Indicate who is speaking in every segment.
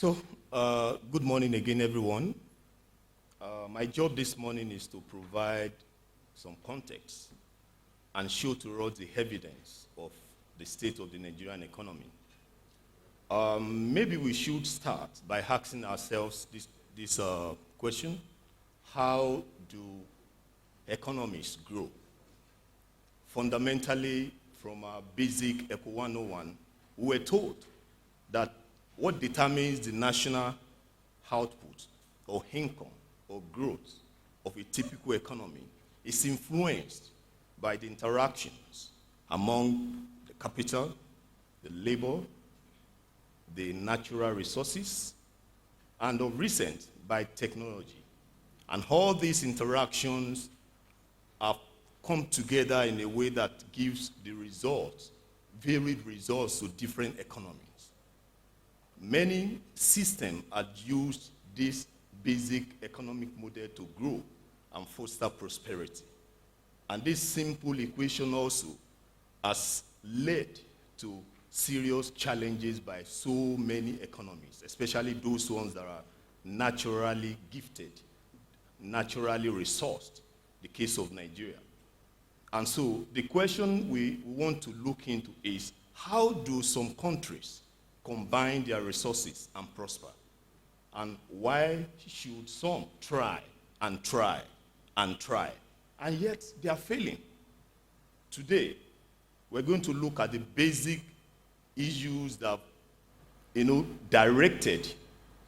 Speaker 1: Good morning again, everyone. My job this morning is to provide some context and show to us the evidence of the state of the Nigerian economy. Maybe we should start by asking ourselves this question: how do economies grow? Fundamentally, from our basic Eco 101, we were told that what determines the national output or income or growth of a typical economy is influenced by the interactions among the capital, the labor, the natural resources, and of recent, by technology. And all these interactions have come together in a way that gives the results, varied results to different economies. Many systems have used this basic economic model to grow and foster prosperity. And this simple equation also has led to serious challenges by so many economies, especially those ones that are naturally gifted, naturally resourced, the case of Nigeria. And so the question we want to look into is, how do some countries combine their resources and prosper? And why should some try and try and try, and yet they are failing? Today, we're going to look at the basic issues that, directed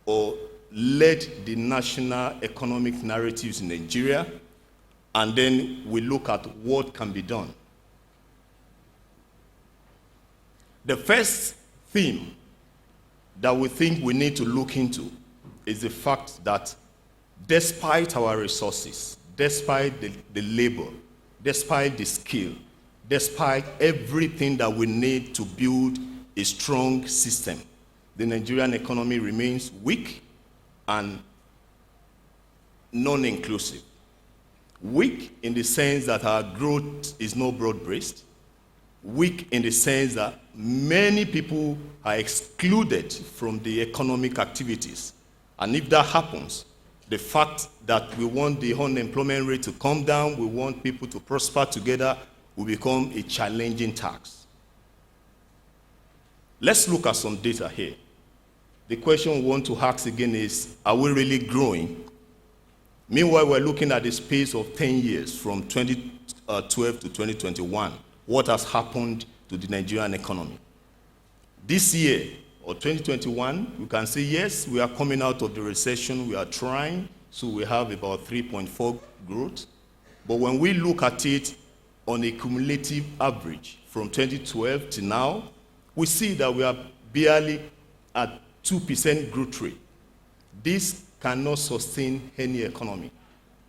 Speaker 1: or led the national economic narratives in Nigeria, and then we look at what can be done. The first theme that we think we need to look into is the fact that despite our resources, despite the labor, despite the skill, despite everything that we need to build a strong system, the Nigerian economy remains weak and non-inclusive. Weak in the sense that our growth is not broad-based. Weak in the sense that many people are excluded from the economic activities. And if that happens, the fact that we want the unemployment rate to come down, we want people to prosper together, will become a challenging task. Let's look at some data here. The question we want to ask again is, are we really growing? Meanwhile, we're looking at the space of 10 years from 2012 to 2021. What has happened to the Nigerian economy? This year, or 2021, we can say, yes, we are coming out of the recession, we are trying, so we have about 3.4 growth. But when we look at it on a cumulative average from 2012 to now, we see that we are barely at 2% growth rate. This cannot sustain any economy.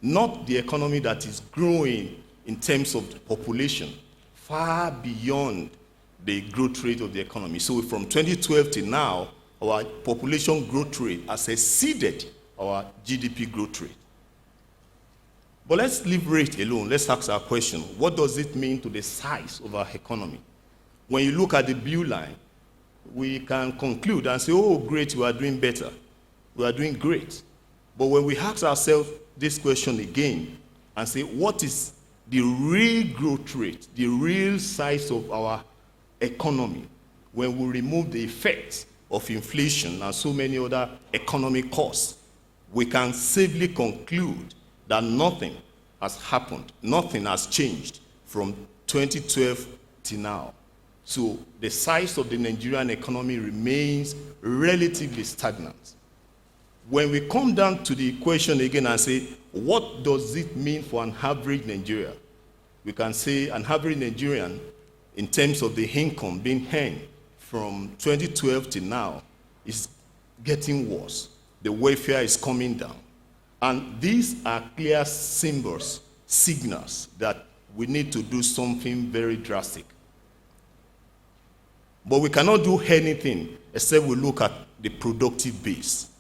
Speaker 1: Not the economy that is growing in terms of the population, far beyond the growth rate of the economy. So from 2012 to now, our population growth rate has exceeded our GDP growth rate. But let's leave rate alone. Let's ask our question: what does it mean to the size of our economy? When you look at the blue line, we can conclude and say, oh, great, we are doing better. We are doing great. But when we ask ourselves this question again and say, what is the real growth rate, the real size of our economy, when we remove the effects of inflation and so many other economic costs, we can safely conclude that nothing has happened, nothing has changed from 2012 to now. So the size of the Nigerian economy remains relatively stagnant. When we come down to the equation again and say, what does it mean for an average Nigerian? We can say an average Nigerian, in terms of the income being earned from 2012 to now, is getting worse. The welfare is coming down. And these are clear signals that we need to do something very drastic. But we cannot do anything except we look at the productive base,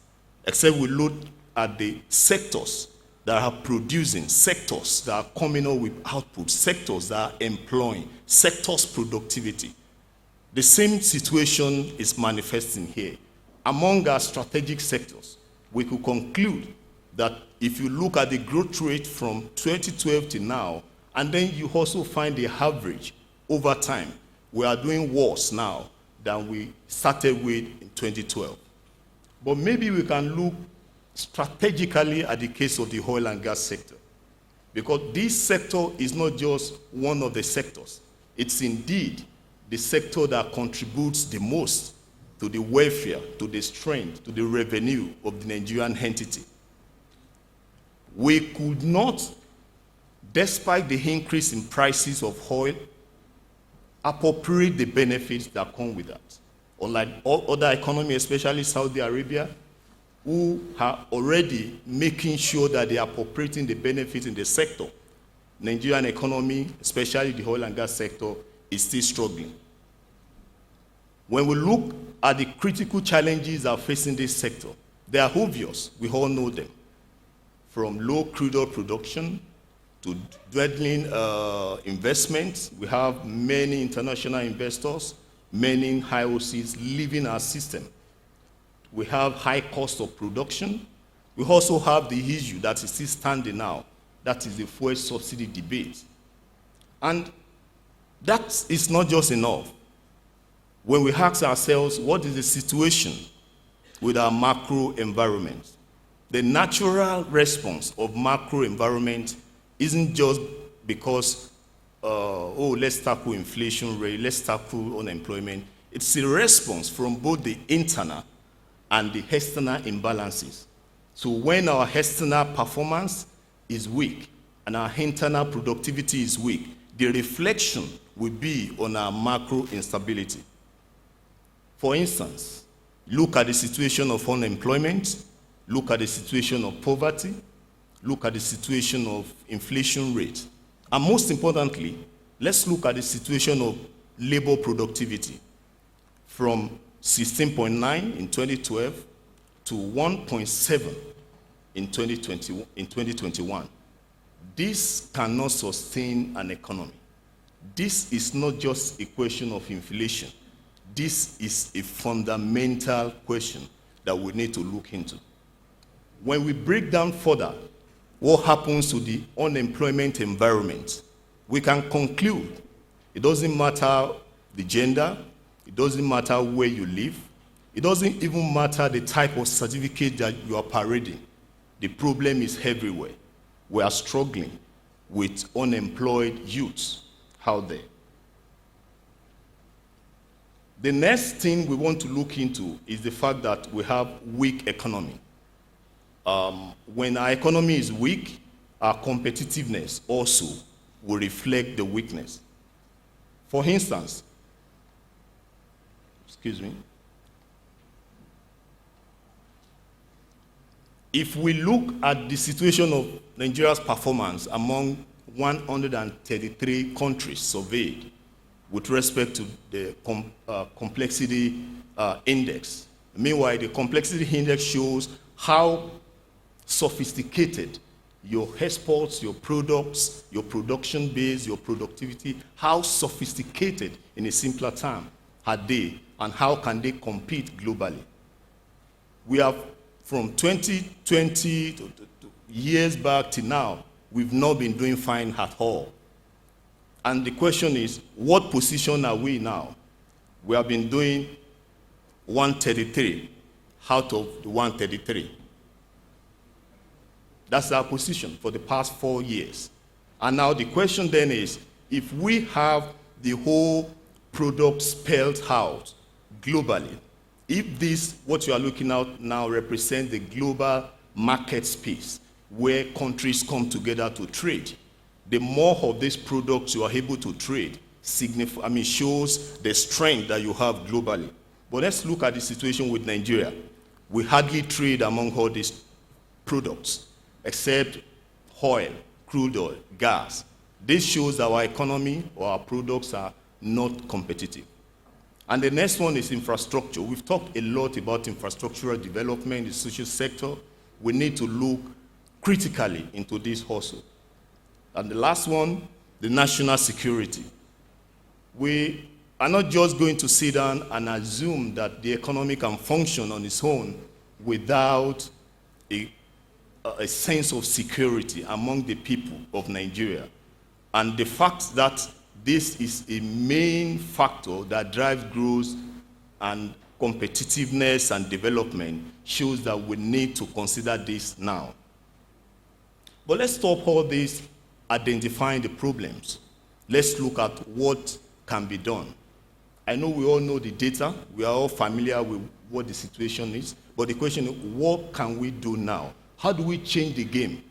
Speaker 1: except we look at the sectors that are producing, sectors that are coming up with output, sectors that are employing, sectors' productivity. The same situation is manifesting here. among our strategic sectors, we could conclude that if you look at the growth rate from 2012 to now, and then you also find the average over time, we are doing worse now than we started with in 2012. But maybe we can look strategically at the case of the oil and gas sector, because this sector is not just one of the sectors. It's indeed the sector that contributes the most to the welfare, to the strength, to the revenue of the Nigerian entity. We could not, despite the increase in prices of oil, appropriate the benefits that come with that. Unlike other economies, especially Saudi Arabia, who are already making sure that they are appropriating the benefits in the sector, Nigerian economy, especially the oil and gas sector, is still struggling. When we look at the critical challenges that are facing this sector, they are obvious. We all know them. From low crude oil production to dwindling investments, we have many international investors, many IOCs leaving our system. We have high cost of production. We also have the issue that is still standing now, that is the fuel subsidy debate. And that is not just enough. When we ask ourselves, what is the situation with our macro environment? The natural response of macro environment isn't just because, let's tackle inflation rate, let's tackle unemployment. It's a response from both the internal and the external imbalances. So when our external performance is weak and our internal productivity is weak, the reflection will be on our macro instability. For instance, look at the situation of unemployment, look at the situation of poverty, look at the situation of inflation rate. And most importantly, let's look at the situation of labor productivity. From 16.9 in 2012 to 1.7 in 2021. This cannot sustain an economy. This is not just a question of inflation. This is a fundamental question that we need to look into. When we break down further what happens to the unemployment environment, we can conclude it doesn't matter the gender, it doesn't matter where you live, it doesn't even matter the type of certificate that you are parading. The problem is everywhere. We are struggling with unemployed youths out there. The next thing we want to look into is the fact that we have weak economy. When our economy is weak, our competitiveness also will reflect the weakness. For instance, if we look at the situation of Nigeria's performance among 133 countries surveyed with respect to the complexity index. Meanwhile, the complexity index shows how sophisticated your exports, your products, your production base, your productivity, how sophisticated, in a simpler term, are they, and how can they compete globally? We have, from 2020 to years back to now, we've not been doing fine at all. And the question is, what position are we now? We have been doing 133 out of the 133. That's our position for the past 4 years. And now the question then is, if we have the whole product spelled out globally, if this, what you are looking at now, represents the global market space where countries come together to trade, the more of these products you are able to trade shows the strength that you have globally. But let's look at the situation with Nigeria. We hardly trade among all these products, except oil, crude oil, gas. This shows that our economy or our products are not competitive. And the next one is infrastructure. We've talked a lot about infrastructural development in the social sector. We need to look critically into this also. And the last one, the national security. We are not just going to sit down and assume that the economy can function on its own without a sense of security among the people of Nigeria. And the fact that this is a main factor that drives growth and competitiveness and development shows that we need to consider this now. But let's stop all this identifying the problems. Let's look at what can be done. I know we all know the data. We are all familiar with what the situation is. But the question is, what can we do now? How do we change the game?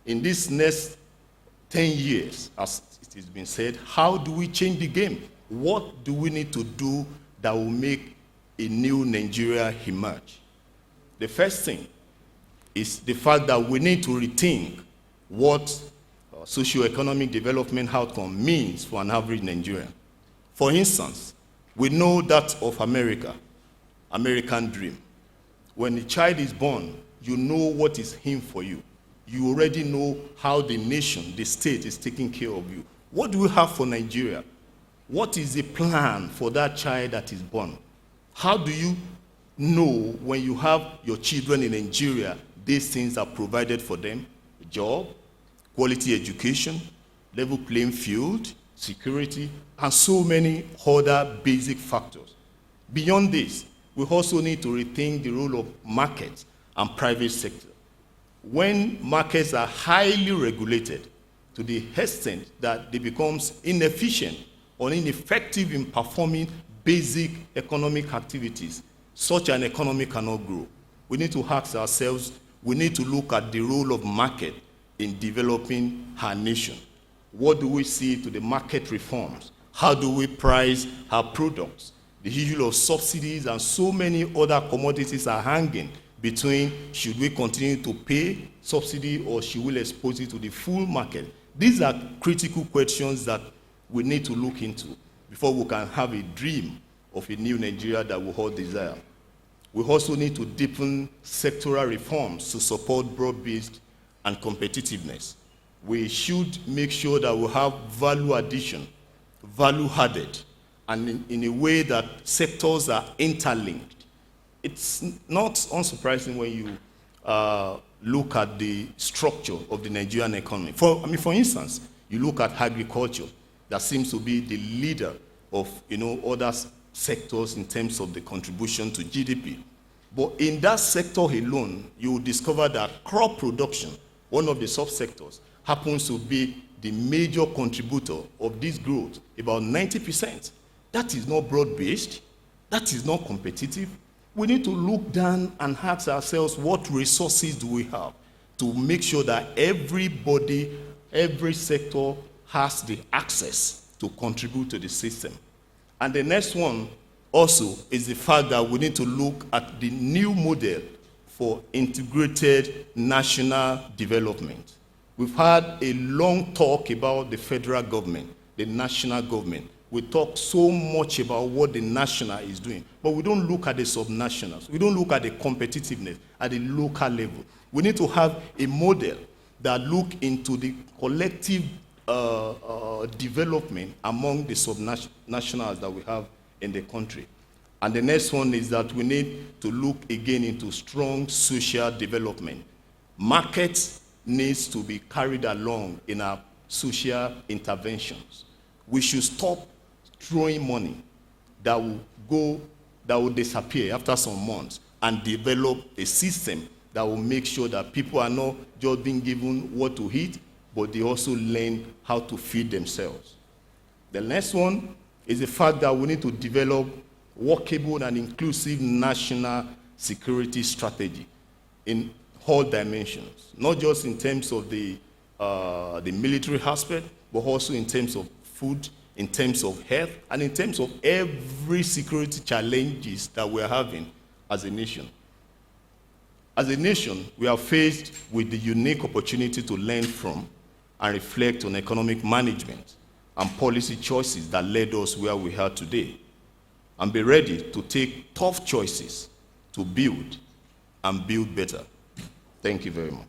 Speaker 1: In this next 10 years, as it has been said, how do we change the game? What do we need to do that will make a new Nigeria emerge? The first thing is the fact that we need to rethink what socioeconomic development outcome means for an average Nigerian. For instance, we know that of American dream. When a child is born, you know what is in for you. You already know how the nation, the state is taking care of you. What do we have for Nigeria? What is the plan for that child that is born? How do you know when you have your children in Nigeria, these things are provided for them? A job, quality education, level playing field, security, and so many other basic factors. Beyond this, we also need to rethink the role of markets and private sector. When markets are highly regulated to the extent that they become inefficient or ineffective in performing basic economic activities, such an economy cannot grow. We need to ask ourselves, we need to look at the role of market in developing our nation. What do we see to the market reforms? How do we price our products? The issue of subsidies and so many other commodities are hanging between should we continue to pay subsidy or should we expose it to the full market? These are critical questions that we need to look into before we can have a dream of a new Nigeria that we all desire. We also need to deepen sectoral reforms to support broad-based and competitiveness. We should make sure that we have value addition, value added, and in a way that sectors are interlinked. It's not unsurprising when you look at the structure of the Nigerian economy. For instance, you look at agriculture, that seems to be the leader of other sectors in terms of the contribution to GDP. But in that sector alone, you will discover that crop production, one of the subsectors, happens to be the major contributor of this growth, about 90%. That is not broad-based. That is not competitive. We need to look down and ask ourselves, what resources do we have to make sure that everybody, every sector has the access to contribute to the system? And the next one also is the fact that we need to look at the new model for integrated national development. We've had a long talk about the federal government, the national government. We talk so much about what the national is doing, but we don't look at the subnationals. We don't look at the competitiveness at the local level. We need to have a model that look into the collective development among the subnationals that we have in the country. And the next one is that we need to look again into strong social development. Markets needs to be carried along in our social interventions. We should stop throwing money that will disappear after some months and develop a system that will make sure that people are not just being given what to eat, but they also learn how to feed themselves. The next one is the fact that we need to develop workable and inclusive national security strategy in all dimensions, not just in terms of the military aspect, but also in terms of food, in terms of health, and in terms of every security challenges that we're having as a nation. As a nation, we are faced with the unique opportunity to learn from and reflect on economic management and policy choices that led us where we are today, and be ready to take tough choices to build and build better. Thank you very much.